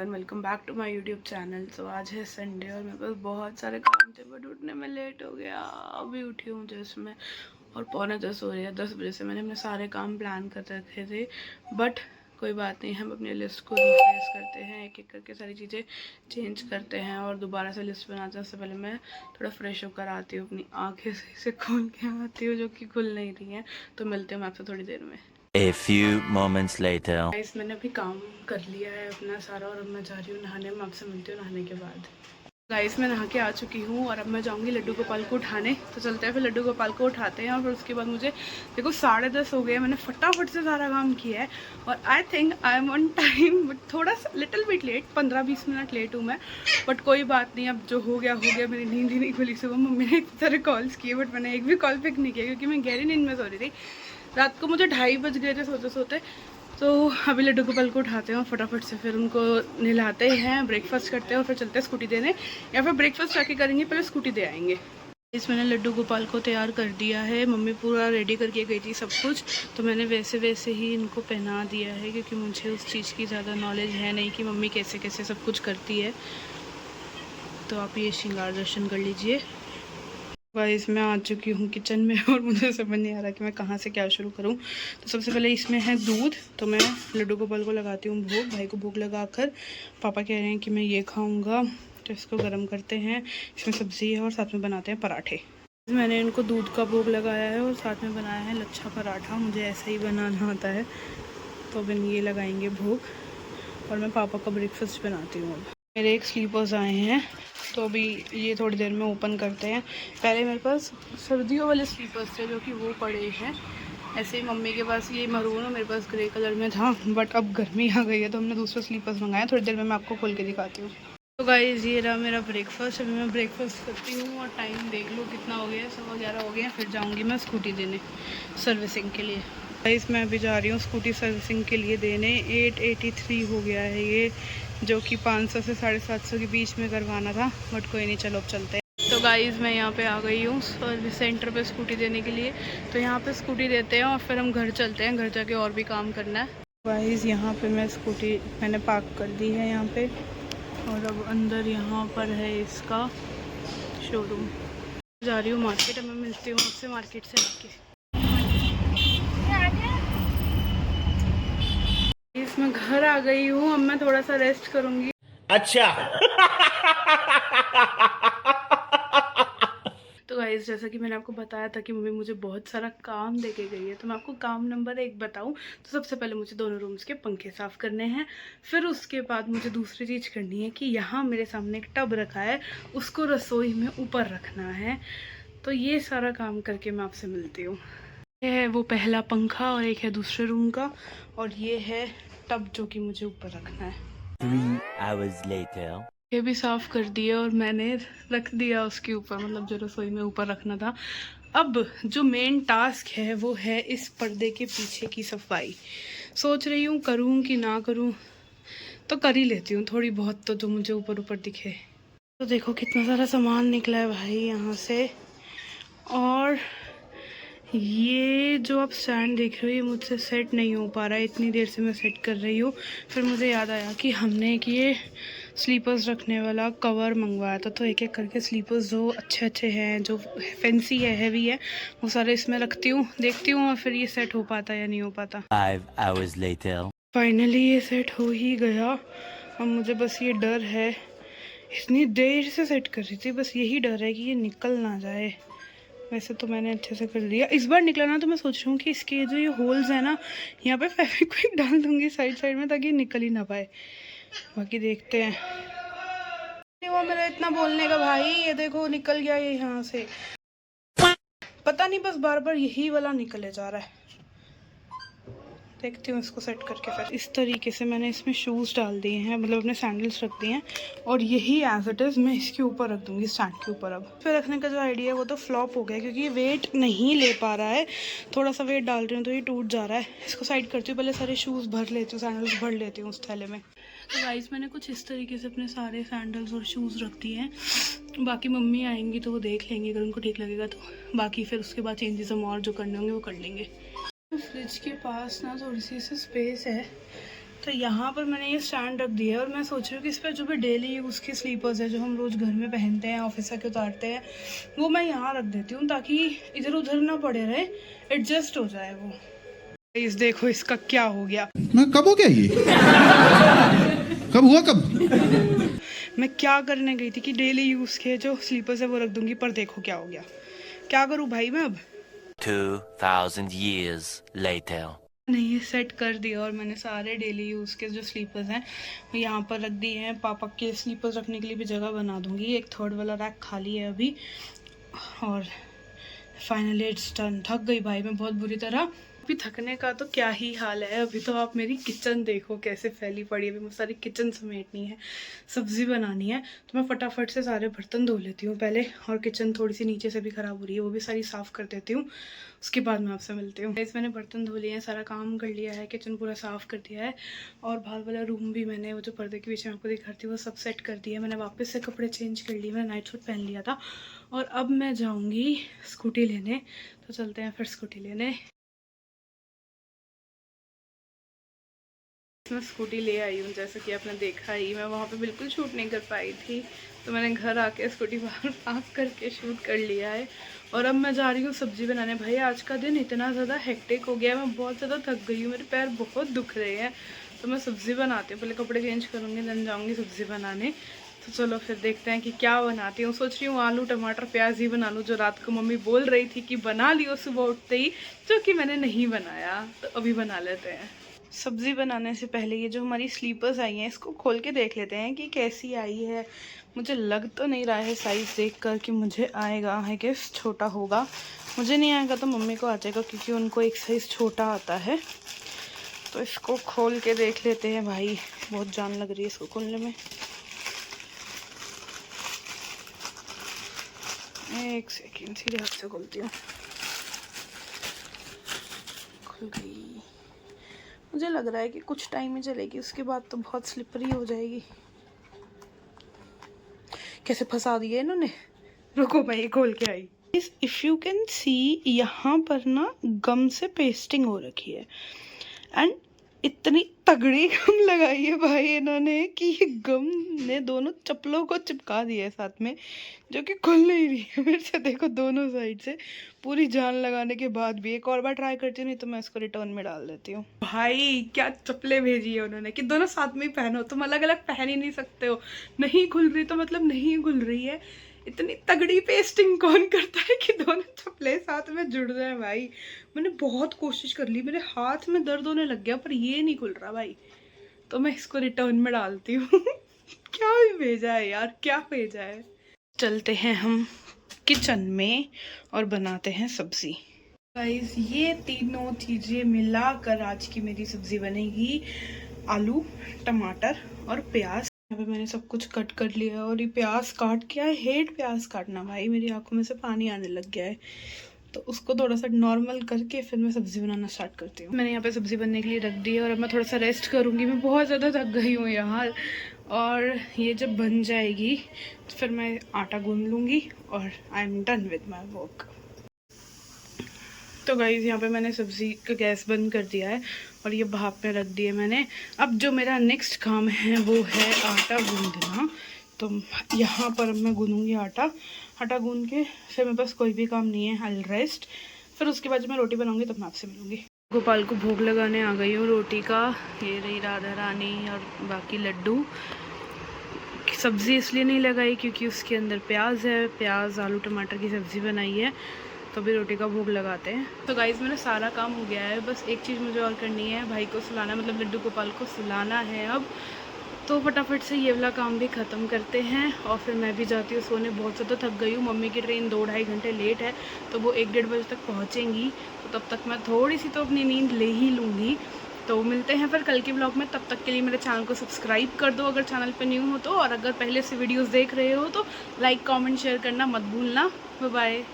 Everyone, welcome back to my YouTube channel. तो आज है संडे और मेरे पास बहुत सारे काम थे बट उठने में लेट हो गया। अभी उठी हूँ जस्ट मैं और 9:45 हो रही है। 10 बजे से मैंने अपने सारे काम प्लान कर रखे थे बट कोई बात नहीं, हम अपनी लिस्ट को रिफ्रेश करते हैं, एक एक करके सारी चीज़ें चेंज करते हैं और दोबारा से लिस्ट बनाते हैं। उससे पहले मैं थोड़ा फ्रेश होकर आती हूँ, अपनी आँखें सही से खोल के आती हूँ जो कि खुल नहीं रही हैं। तो मिलते हैं मैं आपसे थोड़ी देर में। A few moments later. Guys, मैंने अभी काम कर लिया है अपना सारा और अब मैं जा रही हूँ नहाने। मैं आपसे मिलती हूँ नहाने के बाद। गाइस, मैं नहा के आ चुकी हूँ और अब मैं जाऊँगी लड्डू गोपाल को उठाने। तो चलते हैं, फिर लड्डू गोपाल को उठाते हैं और फिर उसके बाद मुझे देखो 10:30 हो गए। मैंने फटाफट से सारा काम किया है और I think I am on time, but थोड़ा सा little bit late, 15-20 minute late हूँ मैं। बट कोई बात नहीं, अब जो हो गया हो गया। मेरी नींद ही नहीं खुली सुबह। मम्मी ने इतने सारे कॉल्स किए बट मैंने एक भी कॉल पिक नहीं किया क्योंकि मैं गहरी नींद में सो रही थी। रात को मुझे 2:30 बज गए थे सोते सोते। तो अभी लड्डू गोपाल को उठाते हैं और फटाफट से फिर उनको नहलाते हैं, ब्रेकफास्ट करते हैं और फिर चलते हैं स्कूटी देने, या फिर ब्रेकफास्ट आके करेंगे, पहले स्कूटी दे आएंगे। इस मैंने लड्डू गोपाल को तैयार कर दिया है। मम्मी पूरा रेडी करके गई थी सब कुछ, तो मैंने वैसे वैसे ही इनको पहना दिया है क्योंकि मुझे उस चीज़ की ज़्यादा नॉलेज है नहीं कि मम्मी कैसे कैसे सब कुछ करती है। तो आप ये श्रृंगार दर्शन कर लीजिए। गाइस, मैं आ चुकी हूँ किचन में और मुझे समझ नहीं आ रहा कि मैं कहाँ से क्या शुरू करूँ। तो सबसे पहले इसमें है दूध, तो मैं लड्डू गोपाल को लगाती हूँ भोग। भाई को भोग लगाकर पापा कह रहे हैं कि मैं ये खाऊंगा, तो इसको गर्म करते हैं। इसमें सब्ज़ी है और साथ में बनाते हैं पराठे। मैंने इनको दूध का भोग लगाया है और साथ में बनाया है लच्छा पराठा। मुझे ऐसा ही बनाना आता है, तो अब ये लगाएंगे भोग और मैं पापा का ब्रेकफास्ट बनाती हूँ। अब मेरे एक स्लीपर्स आए हैं, तो अभी ये थोड़ी देर में ओपन करते हैं। पहले मेरे पास सर्दियों वाले स्लीपर्स थे जो कि वो पड़े हैं। ऐसे ही मम्मी के पास ये मरून और मेरे पास ग्रे कलर में था, बट अब गर्मी आ गई है तो हमने दूसरे स्लीपर्स मंगाए। थोड़ी देर में मैं आपको खोल के दिखाती हूँ। तो गाइस, ये रहा मेरा ब्रेकफास्ट। अभी मैं ब्रेकफास्ट करती हूँ और टाइम देख लो कितना हो गया है, 11:15 हो गए हैं। फिर जाऊँगी मैं स्कूटी देने सर्विसिंग के लिए। गाइस, मैं अभी जा रही हूँ स्कूटी सर्विसिंग के लिए देने। 883 हो गया है ये, जो कि 500 से 750 के बीच में करवाना था, बट कोई नहीं, चलो अब चलते हैं। तो गाइस, मैं यहाँ पे आ गई हूँ सर्विस सेंटर पे स्कूटी देने के लिए। तो यहाँ पे स्कूटी देते हैं और फिर हम घर चलते हैं, घर जाके और भी काम करना है। गाइस, यहाँ पे मैं स्कूटी मैंने पार्क कर दी है यहाँ पे, और अब अंदर यहाँ पर है इसका शोरूम। जा रही हूँ मार्केट। अब मैं मिलती हूँ आपसे मार्केट से आके। मैं घर आ गई हूँ, अब मैं थोड़ा सा रेस्ट करूँगी। अच्छा। तो गाइस, जैसा कि मैंने आपको बताया था कि मम्मी मुझे बहुत सारा काम देके गई है, तो मैं आपको काम नंबर 1 बताऊं तो सबसे पहले मुझे दोनों रूम्स के पंखे साफ़ करने हैं। फिर उसके बाद मुझे दूसरी चीज़ करनी है कि यहाँ मेरे सामने एक टब रखा है, उसको रसोई में ऊपर रखना है। तो ये सारा काम करके मैं आपसे मिलती हूँ। ये है वो पहला पंखा और एक है दूसरे रूम का, और ये है टब जो कि मुझे ऊपर रखना है। 3 hours later. ये भी साफ़ कर दिया और मैंने रख दिया उसके ऊपर, मतलब जो रसोई में ऊपर रखना था। अब जो मेन टास्क है वो है इस पर्दे के पीछे की सफाई। सोच रही हूँ करूँ कि ना करूँ, तो कर ही लेती हूँ थोड़ी बहुत, तो जो मुझे ऊपर ऊपर दिखे। तो देखो कितना सारा सामान निकला है भाई यहाँ से। और ये जो आप स्टैंड देख रहे हो ये मुझसे सेट नहीं हो पा रहा है, इतनी देर से मैं सेट कर रही हूँ। फिर मुझे याद आया कि हमने एक ये स्लीपर्स रखने वाला कवर मंगवाया था, तो एक एक करके स्लीपर्स जो अच्छे अच्छे हैं, जो फैंसी है, हैवी है, वो सारे इसमें रखती हूँ, देखती हूँ और फिर ये सेट हो पाता है या नहीं हो पाता। 5 hours later. फाइनली ये सेट हो ही गया। अब मुझे बस ये डर है, इतनी देर से सेट कर रही थी, बस यही डर है कि ये निकल ना जाए। वैसे तो मैंने अच्छे से कर लिया। इस बार निकला ना तो मैं सोच रही हूँ कि इसके जो ये होल्स है ना, यहाँ पे फेविक्विक डाल दूंगी साइड साइड में ताकि निकल ही ना पाए। बाकी देखते हैं। वो मेरा इतना बोलने का भाई, ये देखो निकल गया ये यहाँ से, पता नहीं बस बार बार यही वाला निकले जा रहा है। देखती हूँ इसको सेट करके। फिर इस तरीके से मैंने इसमें शूज़ डाल दिए हैं, मतलब अपने सैंडल्स रख दिए हैं, और यही एज इट इज़ मैं इसके ऊपर रख दूँगी स्टैंड के ऊपर। अब फिर रखने का जो आइडिया है वो तो फ्लॉप हो गया क्योंकि ये वेट नहीं ले पा रहा है। थोड़ा सा वेट डाल रही हूँ तो ये टूट जा रहा है। इसको साइड करती हूँ, पहले सारे शूज़ भर लेती हूँ, सैंडल्स भर लेती हूँ उस थैले में। तो गाइस, मैंने कुछ इस तरीके से अपने सारे सैंडल्स और शूज़ रख दिए हैं। बाकी मम्मी आएंगी तो वो देख लेंगी, अगर उनको ठीक लगेगा तो। बाकी फिर उसके बाद चेंजेस हम और जो करने होंगे वो कर लेंगे। फ्रिज के पास ना थोड़ी सी स्पेस है, तो यहाँ पर मैंने ये स्टैंड रख दिया है और मैं सोच रही हूँ कि इस पर जो भी डेली यूज़ की स्लीपर्स है जो हम रोज़ घर में पहनते हैं, ऑफिस के उतारते हैं, वो मैं यहाँ रख देती हूँ ताकि इधर उधर ना पड़े रहे, एडजस्ट हो जाए वो। इस देखो इसका क्या हो गया। मैं कब हो गया ये कब हुआ कब? मैं क्या करने गई थी कि डेली यूज़ के जो स्लीपर्स है वो रख दूँगी, पर देखो क्या हो गया। क्या करूँ भाई मैं अब? 2000 years later. नहीं, ये सेट कर दिया और मैंने सारे डेली यूज़ के जो स्लीपर्स हैं वो यहाँ पर रख दिए हैं। पापा के स्लीपर्स रखने के लिए भी जगह बना दूँगी। एक थर्ड वाला रैक खाली है अभी। और फाइनली इट्स डन। थक गई भाई मैं बहुत बुरी तरह। अभी थकने का तो क्या ही हाल है। अभी तो आप मेरी किचन देखो कैसे फैली पड़ी है। अभी मुझे सारी किचन समेटनी है, सब्ज़ी बनानी है, तो मैं फटाफट से सारे बर्तन धो लेती हूँ पहले। और किचन थोड़ी सी नीचे से भी ख़राब हो रही है, वो भी सारी साफ़ कर देती हूँ। उसके बाद मैं आपसे मिलती हूँ। मैंने बर्तन धो लिए हैं, सारा काम कर लिया है, किचन पूरा साफ़ कर दिया है। और बाहर वाला रूम भी मैंने वो जो पर्दे के पीछे आपको दिखाती हूँ वो सब सेट कर दिया है। मैंने वापस से कपड़े चेंज कर लिए, मैंने नाइट सूट पहन लिया था। और अब मैं जाऊँगी स्कूटी लेने, तो चलते हैं फिर स्कूटी लेने। मैं स्कूटी ले आई हूँ, जैसा कि आपने देखा ही। मैं वहाँ पे बिल्कुल शूट नहीं कर पाई थी, तो मैंने घर आके स्कूटी बाहर पार्क करके शूट कर लिया है। और अब मैं जा रही हूँ सब्ज़ी बनाने। भाई आज का दिन इतना ज़्यादा हेक्टिक हो गया है, मैं बहुत ज़्यादा थक गई हूँ, मेरे पैर बहुत दुख रहे हैं। तो मैं सब्ज़ी बनाती हूँ, पहले कपड़े चेंज करूँगी, देन जाऊँगी सब्ज़ी बनाने। तो चलो फिर देखते हैं कि क्या बनाती हूँ। सोच रही हूँ आलू टमाटर प्याज ही बना लूँ, जो रात को मम्मी बोल रही थी कि बना लियो सुबह उठते ही, जो कि मैंने नहीं बनाया। तो अभी बना लेते हैं। सब्ज़ी बनाने से पहले ये जो हमारी स्लीपर्स आई हैं इसको खोल के देख लेते हैं कि कैसी आई है। मुझे लग तो नहीं रहा है साइज़ देखकर कि मुझे आएगा, आई गेस छोटा होगा। मुझे नहीं आएगा तो मम्मी को आ जाएगा, क्योंकि उनको एक साइज़ छोटा आता है। तो इसको खोल के देख लेते हैं। भाई बहुत जान लग रही है इसको खोलने में। एक सेकेंड, सीधे हाथ से खोलती हूँ। खुल गई। मुझे लग रहा है कि कुछ टाइम ही चलेगी, उसके बाद तो बहुत स्लिपरी हो जाएगी। कैसे फंसा दिया इन्होंने। रुको मैं ये खोल के आई। इफ़ यू कैन सी, यहाँ पर ना गम से पेस्टिंग हो रखी है। एंड इतनी तगड़ी गम लगाई है भाई इन्होंने कि ये गम ने दोनों चप्पलों को चिपका दिया है साथ में, जो कि खुल नहीं रही है मेरे से। देखो दोनों साइड से पूरी जान लगाने के बाद भी। एक और बार ट्राई करती हूँ, नहीं तो मैं इसको रिटर्न में डाल देती हूँ। भाई क्या चप्पलें भेजी है उन्होंने कि दोनों साथ में ही पहनो, तुम अलग अलग पहन ही नहीं सकते हो। नहीं खुल रही तो मतलब नहीं खुल रही है। इतनी तगड़ी पेस्टिंग कौन करता है कि दोनों चप्पलें साथ में जुड़ जाए। भाई मैंने बहुत कोशिश कर ली, मेरे हाथ में दर्द होने लग गया, पर ये नहीं खुल रहा भाई। तो मैं इसको रिटर्न में डालती हूँ। क्या भी भेजा है यार, क्या भेजा है। चलते हैं हम किचन में और बनाते हैं सब्जी। गाइस ये तीनों चीज़ें मिलाकर आज की मेरी सब्जी बनेगी। आलू टमाटर और प्याज। यहाँ पे मैंने सब कुछ कट कर लिया है। और ये प्याज काट के, आई हेट प्याज काटना भाई, मेरी आंखों में से पानी आने लग गया है। तो उसको थोड़ा सा नॉर्मल करके फिर मैं सब्ज़ी बनाना स्टार्ट करती हूँ। मैंने यहाँ पे सब्ज़ी बनने के लिए रख दी है और अब मैं थोड़ा सा रेस्ट करूँगी। मैं बहुत ज़्यादा थक गई हूँ यार। और ये जब बन जाएगी तो फिर मैं आटा गूंद लूँगी और I am done with my work. तो गाइज़ यहाँ पे मैंने सब्ज़ी का गैस बंद कर दिया है और ये भाप में रख दिया मैंने। अब जो मेरा नेक्स्ट काम है वो है आटा गूंदना। तो यहाँ पर मैं गूंदूँगी आटा गूंद के फिर मेरे पास कोई भी काम नहीं है, आई विल रेस्ट। फिर उसके बाद जब मैं रोटी बनाऊँगी तब मैं आपसे मिलूँगी। गोपाल को भोग लगाने आ गई हूँ रोटी का। ये रही राधा रानी और बाकी लड्डू। सब्ज़ी इसलिए नहीं लगाई क्योंकि उसके अंदर प्याज है, प्याज आलू टमाटर की सब्ज़ी बनाई है। तो अभी रोटी का भोग लगाते हैं। तो गाइज़ मेरा सारा काम हो गया है, बस एक चीज़ मुझे और करनी है, भाई को सुलाना, मतलब लड्डू गोपाल को सुलाना है अब। तो फटाफट से ये वाला काम भी ख़त्म करते हैं और फिर मैं भी जाती हूँ सोने। बहुत ज़्यादा थक गई हूँ। मम्मी की ट्रेन 2-2.5 घंटे लेट है, तो वो 1-1:30 बजे तक पहुँचेंगी। तो तब तक मैं थोड़ी सी तो अपनी नींद ले ही लूँगी। तो मिलते हैं फिर कल के ब्लॉग में। तब तक के लिए मेरे चैनल को सब्सक्राइब कर दो अगर चैनल पे न्यू हो तो, और अगर पहले से वीडियोस देख रहे हो तो लाइक कमेंट शेयर करना मत भूलना। Bye bye.